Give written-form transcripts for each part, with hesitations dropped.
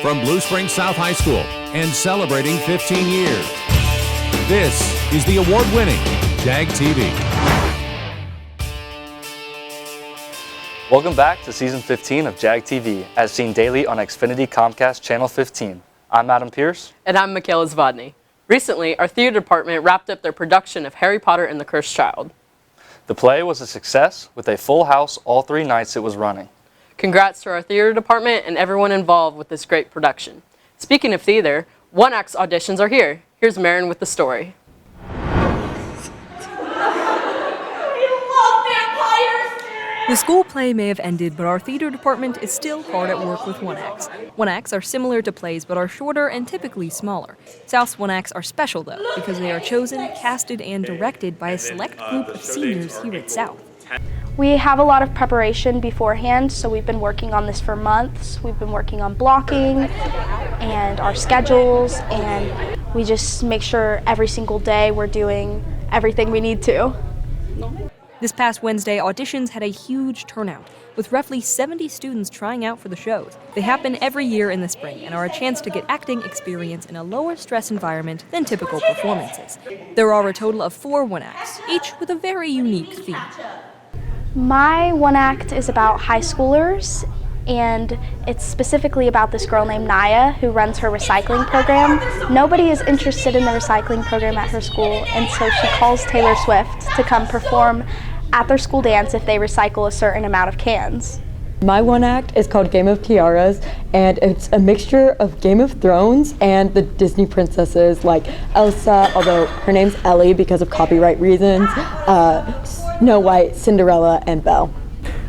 from Blue Springs South High School and celebrating 15 years. This is the award-winning Jag TV. Welcome back to Season 15 of Jag TV, as seen daily on Xfinity Comcast Channel 15. I'm Adam Pierce. And I'm Michaela Zvodny. Recently, our theater department wrapped up their production of Harry Potter and the Cursed Child. The play was a success with a full house all 3 nights it was running. Congrats to our theater department and everyone involved with this great production. Speaking of theater, One Act's auditions are here. Here's Marin with the story. The school play may have ended, but our theater department is still hard at work with One Acts. One Acts are similar to plays, but are shorter and typically smaller. South's One Acts are special, though, because they are chosen, casted, and directed by a select group of seniors here at South. We have a lot of preparation beforehand, so we've been working on this for months. We've been working on blocking and our schedules, and we just make sure every single day we're doing everything we need to. This past Wednesday, auditions had a huge turnout, with roughly 70 students trying out for the shows. They happen every year in the spring and are a chance to get acting experience in a lower stress environment than typical performances. There are a total of 4 One Acts, each with a very unique theme. My One Act is about high schoolers, and it's specifically about this girl named Naya who runs her recycling program. Nobody is interested in the recycling program at her school, and so she calls Taylor Swift to come perform at their school dance if they recycle a certain amount of cans. My One Act is called Game of Tiaras, and it's a mixture of Game of Thrones and the Disney princesses like Elsa, although her name's Ellie because of copyright reasons, Snow White, Cinderella, and Belle.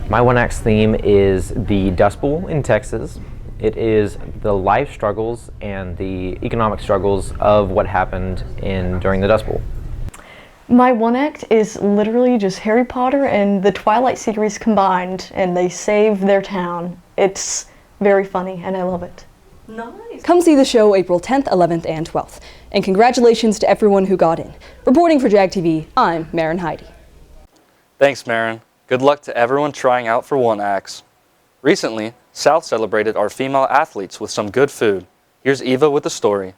My One Act's theme is the Dust Bowl in Texas. It is the life struggles and the economic struggles of what happened during the Dust Bowl. My One Act is literally just Harry Potter and the Twilight series combined, and they save their town. It's very funny, and I love it. Nice. Come see the show April 10th, 11th, and 12th. And congratulations to everyone who got in. Reporting for Jag TV, I'm Marin Heidi. Thanks, Marin. Good luck to everyone trying out for One Acts. Recently, South celebrated our female athletes with some good food. Here's Eva with the story.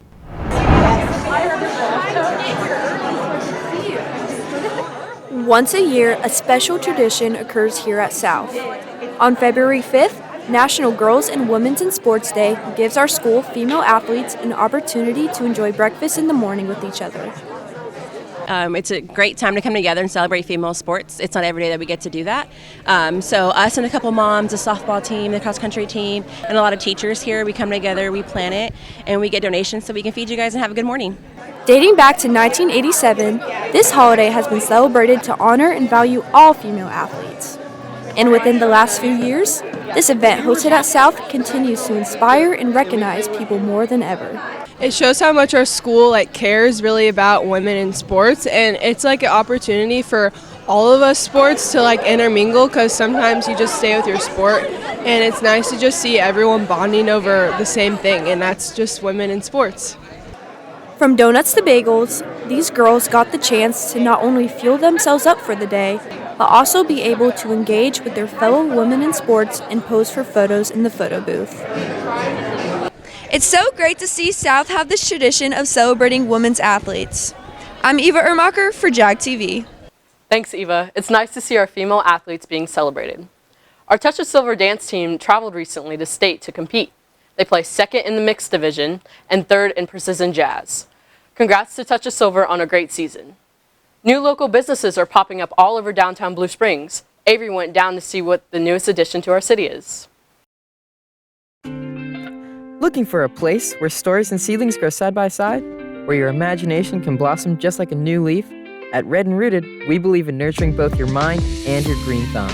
Once a year, a special tradition occurs here at South. On February 5th, National Girls and Women's in Sports Day gives our school female athletes an opportunity to enjoy breakfast in the morning with each other. It's a great time to come together and celebrate female sports. It's not every day that we get to do that. So us and a couple moms, the softball team, the cross-country team, and a lot of teachers here, we come together, we plan it, and we get donations so we can feed you guys and have a good morning. Dating back to 1987, this holiday has been celebrated to honor and value all female athletes. And within the last few years, this event hosted at South continues to inspire and recognize people more than ever. It shows how much our school cares really about women in sports, and it's an opportunity for all of us sports to intermingle, because sometimes you just stay with your sport, and it's nice to just see everyone bonding over the same thing, and that's just women in sports. From donuts to bagels, these girls got the chance to not only fuel themselves up for the day, but also be able to engage with their fellow women in sports and pose for photos in the photo booth. It's so great to see South have this tradition of celebrating women's athletes. I'm Eva Ermacher for Jag TV. Thanks, Eva. It's nice to see our female athletes being celebrated. Our Touch of Silver dance team traveled recently to state to compete. They placed 2nd in the mixed division and 3rd in precision jazz. Congrats to Touch of Silver on a great season. New local businesses are popping up all over downtown Blue Springs. Avery went down to see what the newest addition to our city is. Looking for a place where stories and seedlings grow side by side? Where your imagination can blossom just like a new leaf? At Red and Rooted, we believe in nurturing both your mind and your green thumb.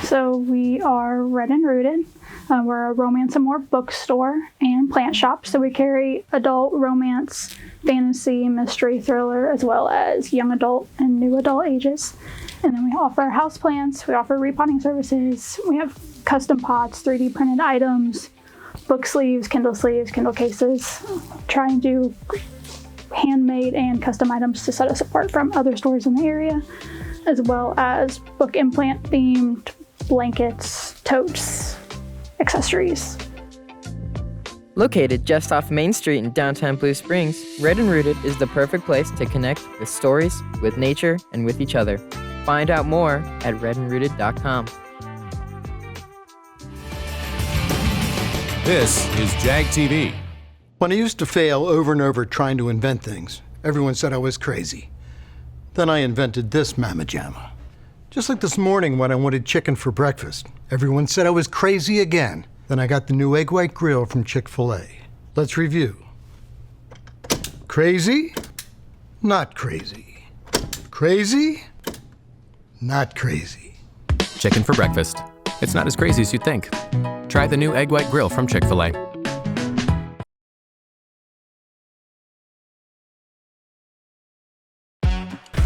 So we are Red and Rooted. We're a romance and more bookstore and plant shop. So we carry adult, romance, fantasy, mystery, thriller, as well as young adult and new adult ages. And then we offer houseplants, we offer repotting services, we have custom pots, 3D printed items, book sleeves, Kindle cases. Try and do handmade and custom items to set us apart from other stores in the area, as well as book implant themed blankets, totes, accessories. Located just off Main Street in downtown Blue Springs, Red and Rooted is the perfect place to connect with stories, with nature, and with each other. Find out more at redandrooted.com. This is Jag TV. When I used to fail over and over trying to invent things, everyone said I was crazy. Then I invented this Mamma Jamma. Just like this morning when I wanted chicken for breakfast, everyone said I was crazy again. Then I got the new egg white grill from Chick-fil-A. Let's review. Crazy? Not crazy. Crazy? Not crazy. Chicken for breakfast. It's not as crazy as you think. Try the new egg white grill from Chick-fil-A.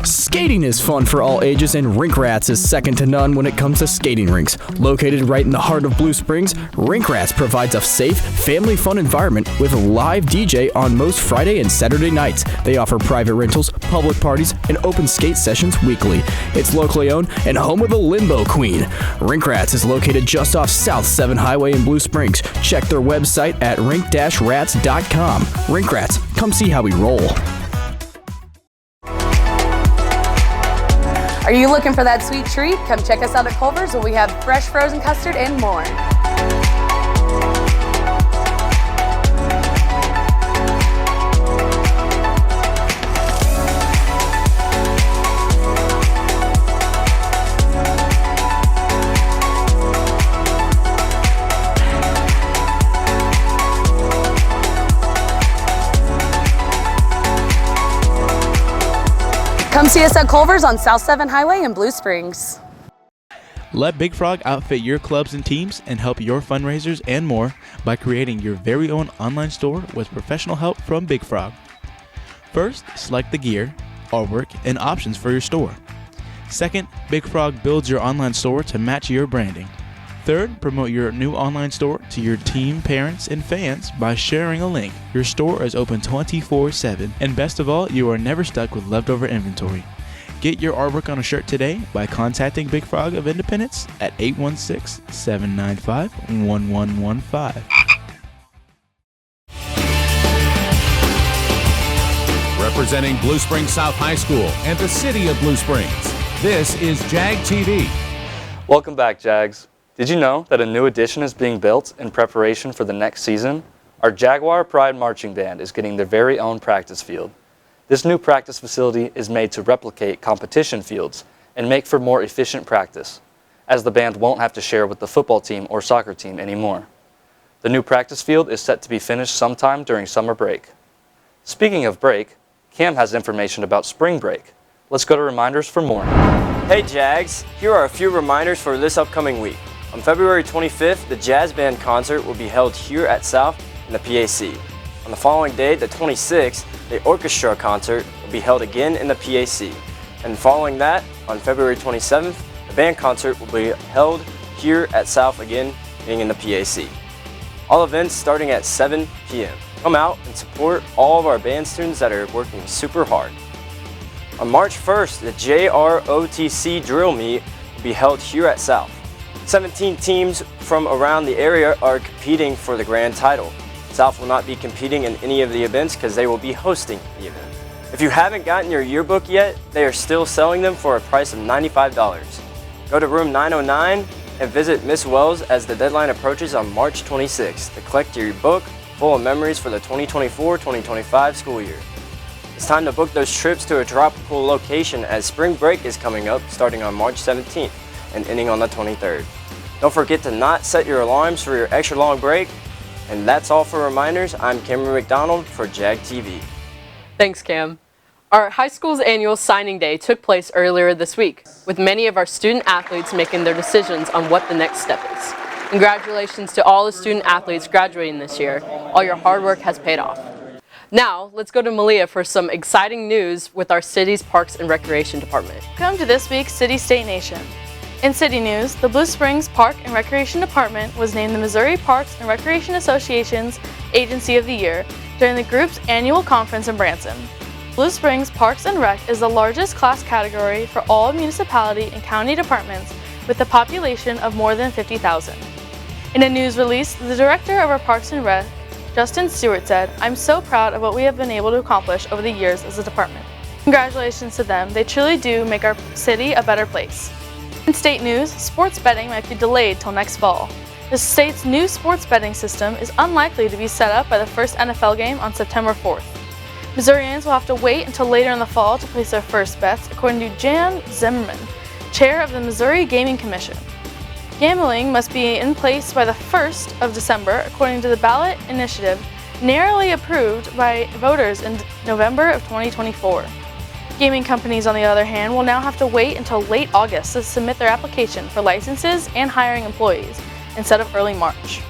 Skating is fun for all ages, and Rink Rats is second to none when it comes to skating rinks. Located right in the heart of Blue Springs, Rink Rats provides a safe, family fun environment with a live DJ on most Friday and Saturday nights. They offer private rentals, public parties, and open skate sessions weekly. It's locally owned and home of the Limbo Queen. Rink Rats is located just off South 7 Highway in Blue Springs. Check their website at rink-rats.com. Rink Rats, come see how we roll. Are you looking for that sweet treat? Come check us out at Culver's where we have fresh frozen custard and more. Come see us at Culver's on South 7 Highway in Blue Springs. Let Big Frog outfit your clubs and teams and help your fundraisers and more by creating your very own online store with professional help from Big Frog. First, select the gear, artwork, and options for your store. Second, Big Frog builds your online store to match your branding. Third, promote your new online store to your team, parents, and fans by sharing a link. Your store is open 24/7, and best of all, you are never stuck with leftover inventory. Get your artwork on a shirt today by contacting Big Frog of Independence at 816-795-1115. Representing Blue Springs South High School and the city of Blue Springs, this is Jag TV. Welcome back, Jags. Did you know that a new addition is being built in preparation for the next season? Our Jaguar Pride Marching Band is getting their very own practice field. This new practice facility is made to replicate competition fields and make for more efficient practice, as the band won't have to share with the football team or soccer team anymore. The new practice field is set to be finished sometime during summer break. Speaking of break, Cam has information about spring break. Let's go to reminders for more. Hey Jags, here are a few reminders for this upcoming week. On February 25th, the Jazz Band concert will be held here at South in the PAC. On the following day, the 26th, the orchestra concert will be held again in the PAC. And following that, on February 27th, the band concert will be held here at South again, being in the PAC. All events starting at 7 p.m. Come out and support all of our band students that are working super hard. On March 1st, the JROTC drill meet will be held here at South. 17 teams from around the area are competing for the grand title. South will not be competing in any of the events because they will be hosting the event. If you haven't gotten your yearbook yet, they are still selling them for a price of $95. Go to room 909 and visit Miss Wells as the deadline approaches on March 26th to collect your book full of memories for the 2024-2025 school year. It's time to book those trips to a tropical location as spring break is coming up starting on March 17th and ending on the 23rd. Don't forget to not set your alarms for your extra long break. And that's all for reminders. I'm Cameron McDonald for Jag TV. Thanks, Cam. Our high school's annual signing day took place earlier this week, with many of our student athletes making their decisions on what the next step is. Congratulations to all the student athletes graduating this year. All your hard work has paid off. Now, let's go to Malia for some exciting news with our city's Parks and Recreation Department. Welcome to this week's City State Nation. In city news, the Blue Springs Park and Recreation Department was named the Missouri Parks and Recreation Association's Agency of the Year during the group's annual conference in Branson. Blue Springs Parks and Rec is the largest class category for all municipality and county departments with a population of more than 50,000. In a news release, the director of our Parks and Rec, Justin Stewart, said, "I'm so proud of what we have been able to accomplish over the years as a department. Congratulations to them. They truly do make our city a better place." In state news, sports betting might be delayed till next fall. The state's new sports betting system is unlikely to be set up by the first NFL game on September 4th. Missourians will have to wait until later in the fall to place their first bets, according to Jan Zimmerman, chair of the Missouri Gaming Commission. Gambling must be in place by the 1st of December, according to the ballot initiative narrowly approved by voters in November of 2024. Gaming companies, on the other hand, will now have to wait until late August to submit their application for licenses and hiring employees, instead of early March.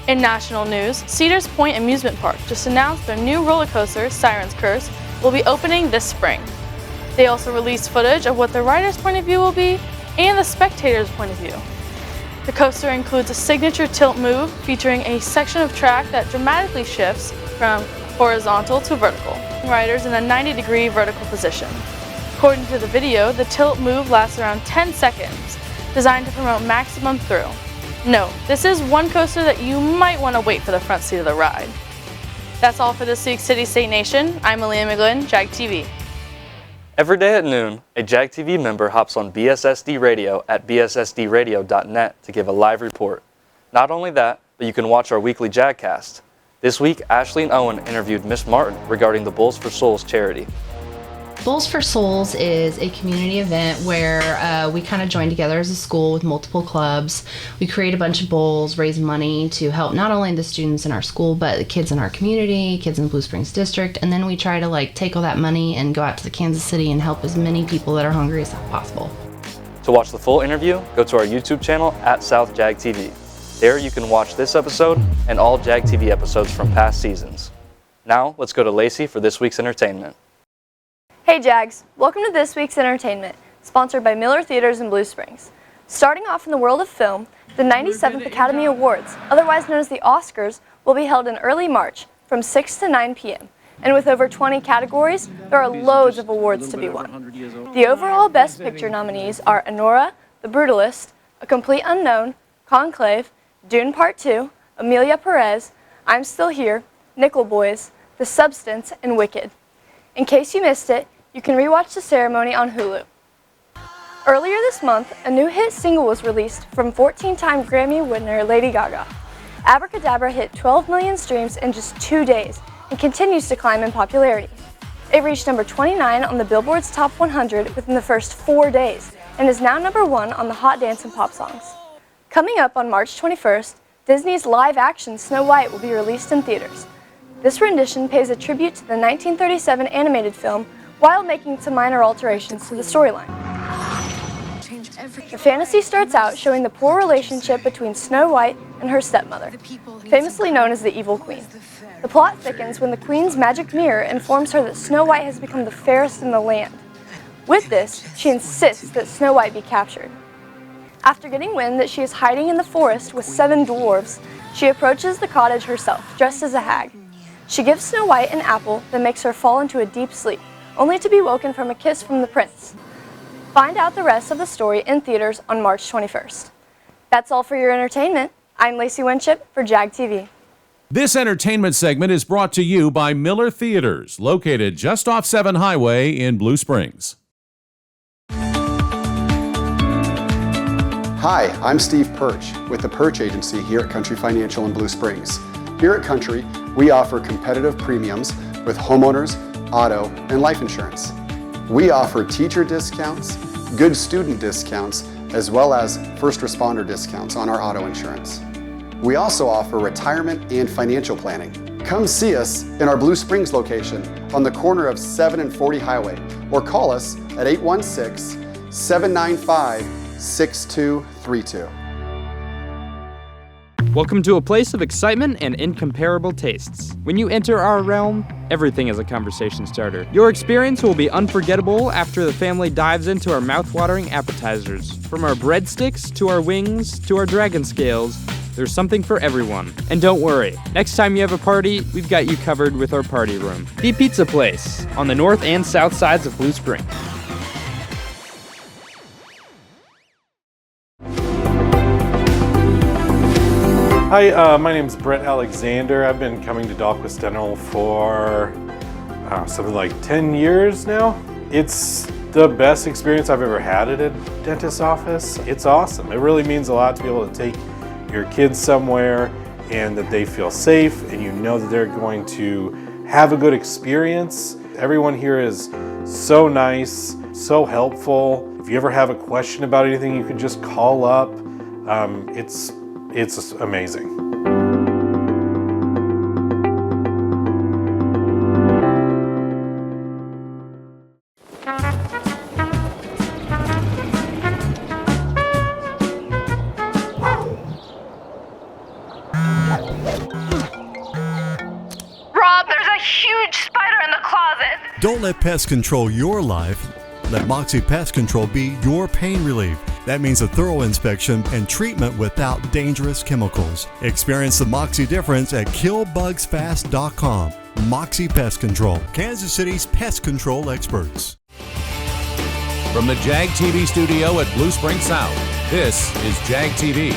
In national news, Cedars Point Amusement Park just announced their new roller coaster, Siren's Curse, will be opening this spring. They also released footage of what the rider's point of view will be and the spectator's point of view. The coaster includes a signature tilt move featuring a section of track that dramatically shifts from horizontal to vertical, riders in a 90-degree vertical position. According to the video, the tilt move lasts around 10 seconds, designed to promote maximum thrill. No, this is one coaster that you might want to wait for the front seat of the ride. That's all for this week's City State Nation. I'm Aaliyah McGlynn, Jag TV. Every day at noon, a Jag TV member hops on BSSD Radio at bssdradio.net to give a live report. Not only that, but you can watch our weekly JagCast. This week, Ashley and Owen interviewed Miss Martin regarding the Bulls for Souls charity. Bowls for Souls is a community event where we kind of join together as a school with multiple clubs. We create a bunch of bowls, raise money to help not only the students in our school, but the kids in our community, kids in Blue Springs District, and then we try to take all that money and go out to Kansas City and help as many people that are hungry as possible. To watch the full interview, go to our YouTube channel at South Jag TV. There you can watch this episode and all Jag TV episodes from past seasons. Now, let's go to Lacey for this week's entertainment. Hey Jags, welcome to this week's entertainment, sponsored by Miller Theaters in Blue Springs. Starting off in the world of film, the 97th Academy Awards, otherwise known as the Oscars, will be held in early March from 6 to 9 p.m. And with over 20 categories, there are loads of awards to be won. The overall Best Picture nominees are Anora, The Brutalist, A Complete Unknown, Conclave, Dune Part 2, Amelia Perez, I'm Still Here, Nickel Boys, The Substance, and Wicked. In case you missed it, you can rewatch the ceremony on Hulu. Earlier this month, a new hit single was released from 14-time Grammy winner Lady Gaga. Abracadabra hit 12 million streams in just 2 days and continues to climb in popularity. It reached number 29 on the Billboard's Top 100 within the first 4 days and is now number 1 on the Hot Dance and Pop Songs. Coming up on March 21st, Disney's live-action Snow White will be released in theaters. This rendition pays a tribute to the 1937 animated film while making some minor alterations to the storyline. The fantasy starts out showing the poor relationship between Snow White and her stepmother, famously known as the Evil Queen. The plot thickens when the Queen's magic mirror informs her that Snow White has become the fairest in the land. With this, she insists that Snow White be captured. After getting wind that she is hiding in the forest with 7 dwarves, she approaches the cottage herself, dressed as a hag. She gives Snow White an apple that makes her fall into a deep sleep, only to be woken from a kiss from the prince. Find out the rest of the story in theaters on March 21st. That's all for your entertainment. I'm Lacey Winship for Jag TV. This entertainment segment is brought to you by Miller Theaters, located just off 7 Highway in Blue Springs. Hi, I'm Steve Perch with the Perch Agency here at Country Financial in Blue Springs. Here at Country, we offer competitive premiums with homeowners, auto, and life insurance. We offer teacher discounts, good student discounts, as well as first responder discounts on our auto insurance. We also offer retirement and financial planning. Come see us in our Blue Springs location on the corner of 7 and 40 Highway, or call us at 816-795-6232. Welcome to a place of excitement and incomparable tastes. When you enter our realm, everything is a conversation starter. Your experience will be unforgettable after the family dives into our mouth-watering appetizers. From our breadsticks, to our wings, to our dragon scales, there's something for everyone. And don't worry, next time you have a party, we've got you covered with our party room. The Pizza Place, on the north and south sides of Blue Springs. Hi, my name is Brett Alexander. I've been coming to Dahlquist Dental for something like 10 years now. It's the best experience I've ever had at a dentist's office. It's awesome. It really means a lot to be able to take your kids somewhere and that they feel safe and you know that they're going to have a good experience. Everyone here is so nice, so helpful. If you ever have a question about anything, you can just call up. It's amazing. Rob, there's a huge spider in the closet. Don't let pests control your life. Let Moxie Pest Control be your pain relief. That means a thorough inspection and treatment without dangerous chemicals. Experience the Moxie difference at killbugsfast.com. Moxie Pest Control, Kansas City's pest control experts. From the Jag TV studio at Blue Spring South, this is Jag TV.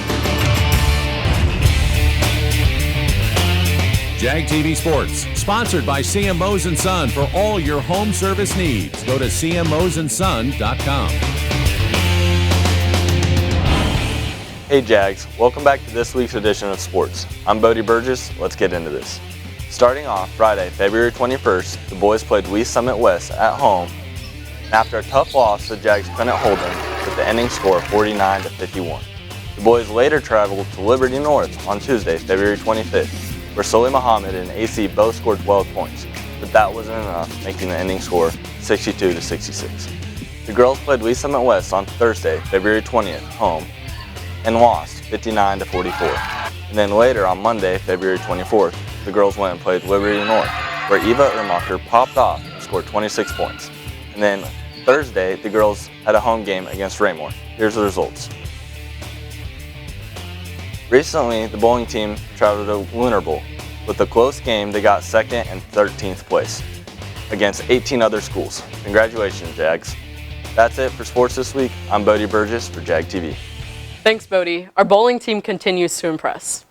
Jag TV Sports, sponsored by CMOs & Son for all your home service needs. Go to cmosandson.com. Hey Jags, welcome back to this week's edition of Sports. I'm Bodie Burgess, let's get into this. Starting off Friday, February 21st, the boys played West Summit West at home. After a tough loss, the Jags couldn't hold them with the ending score of 49-51. The boys later traveled to Liberty North on Tuesday, February 25th, where Sully Muhammad and AC both scored 12 points, but that wasn't enough, making the ending score 62-66. The girls played West Summit West on Thursday, February 20th, home, and lost 59-44. And then later on Monday, February 24th, the girls went and played Liberty North, where Eva Ermacher popped off and scored 26 points. And then Thursday, the girls had a home game against Raymore. Here's the results. Recently, the bowling team traveled to Lunar Bowl. With a close game, they got 2nd and 13th place against 18 other schools. Congratulations, Jags. That's it for sports this week. I'm Bodie Burgess for Jag TV. Thanks, Bodie. Our bowling team continues to impress.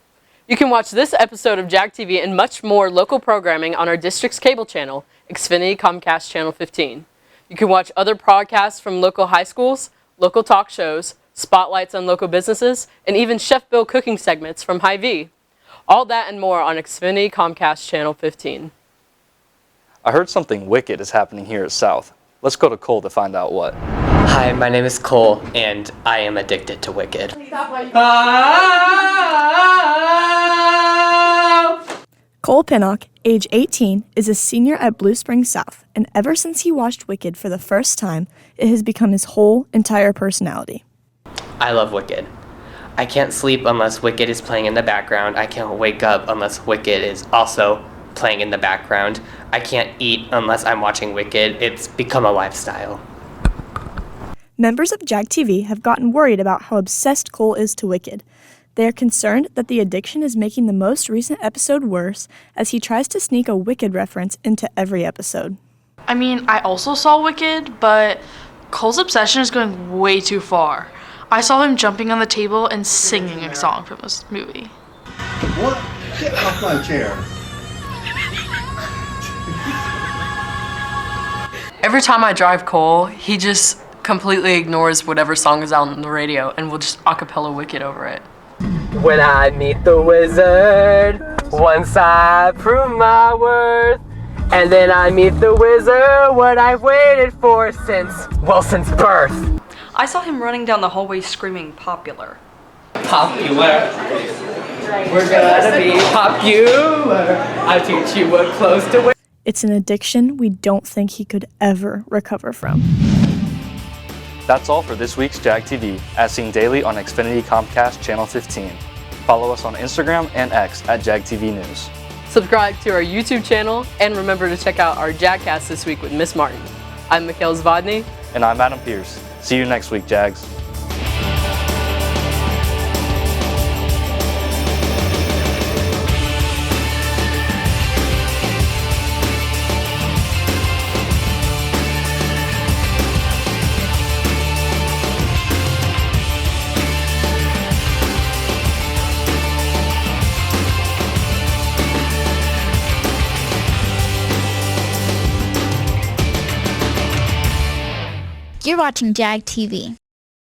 You can watch this episode of Jag TV and much more local programming on our district's cable channel, Xfinity Comcast Channel 15. You can watch other podcasts from local high schools, local talk shows, spotlights on local businesses, and even Chef Bill cooking segments from Hy-Vee. All that and more on Xfinity Comcast Channel 15. I heard something wicked is happening here at South. Let's go to Cole to find out what. Hi, my name is Cole, and I am addicted to Wicked. Cole Pinnock, age 18, is a senior at Blue Springs South, and ever since he watched Wicked for the first time, it has become his whole entire personality. I love Wicked. I can't sleep unless Wicked is playing in the background. I can't wake up unless Wicked is also playing in the background. I can't eat unless I'm watching Wicked. It's become a lifestyle. Members of Jag TV have gotten worried about how obsessed Cole is to Wicked. They are concerned that the addiction is making the most recent episode worse as he tries to sneak a Wicked reference into every episode. I mean, I also saw Wicked, but Cole's obsession is going way too far. I saw him jumping on the table and singing a song from this movie. What? Get off my chair. Every time I drive Cole, he just completely ignores whatever song is out on the radio and will just a cappella Wicked over it. When I meet the wizard, once I prove my worth, and then I meet the wizard, what I've waited for since birth. I saw him running down the hallway screaming popular. Popular. We're gonna be popular. I'll teach you what clothes to wear. It's an addiction we don't think he could ever recover from. That's all for this week's Jag TV, as seen daily on Xfinity Comcast Channel 15. Follow us on Instagram and X at Jag TV News. Subscribe to our YouTube channel, and remember to check out our JagCast this week with Miss Martin. I'm Mikhail Zvodny. And I'm Adam Pierce. See you next week, Jags. You're watching Jag TV.